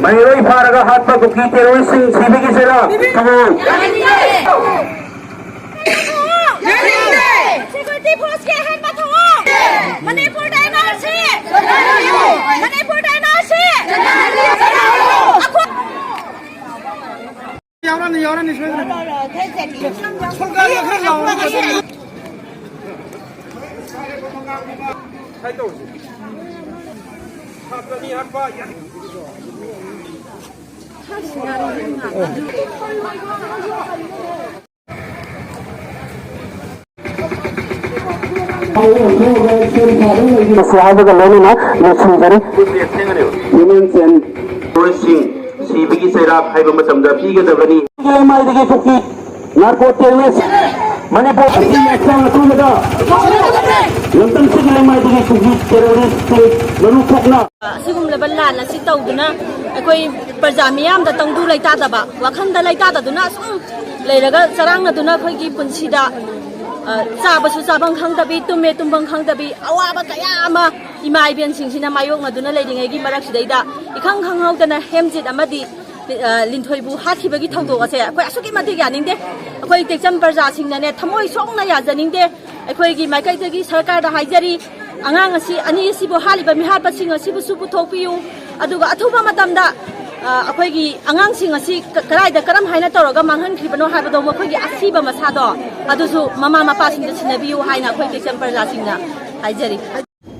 Mayroy para hat pa kuki terrorism sibigi sila. Security force ke hand mat ho. Manipur dynasty. Manipur dynasty. Yaran ni shoy. Solga yakra launa. Sai to. Hat ni hat pa. Masih kalau ni nak macam mana? Human and tourism, CBG serap, hai macam dah pergi ke dah ni. Yang mai degi kuki, narkotik, Manipur, ini macam tu juga. Lantang sekali mai degi kuki teroris, menukuk na. Sigum leban lan si tau duna, koi perjamiam da tangdu lai ta da ba, wakan da lai ta da duna sum, lai raga sarang na duna koi ki punsi da. Sabe su sabang khang tabi tumme tumbang khang tabi awaba kaya ama imai bian singsina mayok na duna lai dingai gi marak sidaida ikhang khang hau dana hemjit amadi linthoi bu hathi bagi thangdo ase koi asuki mati ya ningde koi tekcham parja singna ne thamoi song na ya janingde koi gi maikai tagi sarkar da haijari angang asi ani si bu haliba mi hat pasing asi bu su bu thokpiu aduga athuba matamda अखोगी अंगांसिंग असि कराइदा करम हाइना तौरगा मांगहनख्रिबनो हाइबदो मखोगी असिबा मसादो अदुसु mama मपासिंग सिनबियु हाइना अखोई taxon परलासिंगना हाइजरी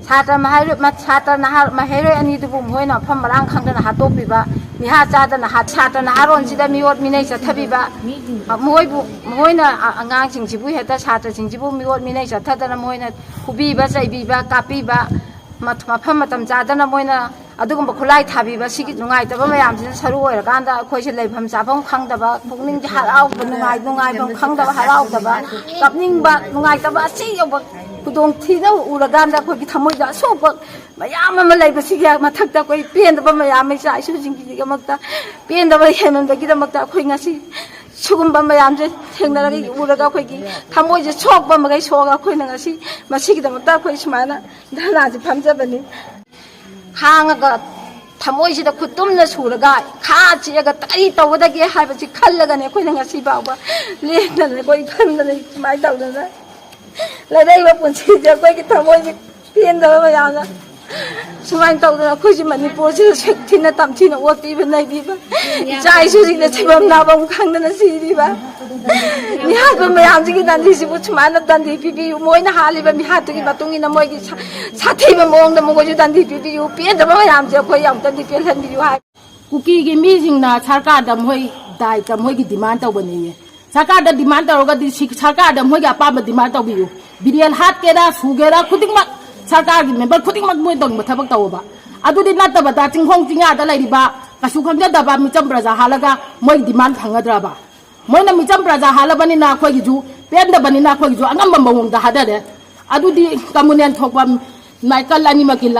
छात्र महाइर छात्र नहार महाइर अनि दुबु Moina फमरांग खंगना हातोपिबा मिहा चादना हा छात्र नहारोन सिदा मियोट मिनै चथबिबा मोइबु Moina अंगांसिंग सिबु हेता छात्र सिंजिबु मियोट मिनै चथदना मोइना खुबिबा चैबिबा कापिबा मफम मतम चादना मोइना अदुगुम खुलाई थाबीबा सिगी नुंगाइतबा मयामसिन सरु ओइरकांदा अखोइसे लेफम चाफम खंगदबा पुगनिंग हराव नुंगाइबम खंगदबा हरावदबा कपनिंगबा नुंगाइतबा असि योबा खुदोंग थीना उरगांदा अखोइगी थमोइदा सोबा मयाम अमा लेबसिगी मथक्ता कोइ पेंदबा मयाम इसा इसुजिंगी गमक्ता पेंदबा हेमनदगी दमक्ता अखोइ ngasi सुगुम्बा मयामसे थेंगनरगी उरगा अखोइगी थमोइजे सोकबा मगै सोगा अखोइना ngasi मसिगी दमक्ता अखोइ सुमाना धनाजे फमजबनी खांगा थमोइसिदा खुतुमना सुरगा खा चिरगा तरी तवदगे हाइबसि खल्लगने कोइना ngasi बाबा लेनने कोइ खन्नने माइ तवदना लदैबा पुन्सिजे कोइगी थमोइसि पेनदबा मयामना सुमाइन तवदना खोइसि मणिपुरसि सेक्थिना तमथिना ओतिबा नैबिबा चाइसुसिना छिबम नाबम खंगदना सिरिबा मिहातु मयामसिगी दन्दिसिबु सुमाना दन्दी पिबियु मोइना हालिबा मिहातुगी मतुंगिना मोइगी साथीबा मोंगदा मोगोजु दन्दी पिबियु पेदबा मयामसे खोइ याम दन्दी पेलहनबियु हाइ कुकीगी मीजिंगना सरकारदा मोइ दाइता मोइगी डिमान्ड तौबनिये सरकारदा डिमान्ड तौरगदि सरकारदा मोइगी अपाबा डिमान्ड तौबियु बिरियल हातकेरा सुगेरा खुदिंगमक सरकारगी मेंबर खुदिंगमक मोइ तौंग थबक तौबा अदुदि नत्तबदा चिंखोंग चिंगादा लैरिबा कसु खंगदबा मिचम प्रजा हालगा मोइ डिमान्ड फंगद्राबा मोइना मिचम प्रजा हालबनिना अखोइगिजु पेंदबनिना अखोइगिजु अंगम मवंगदा हादरे अदुदि कम्युनियन थोकबा नाइकल अनिमकिला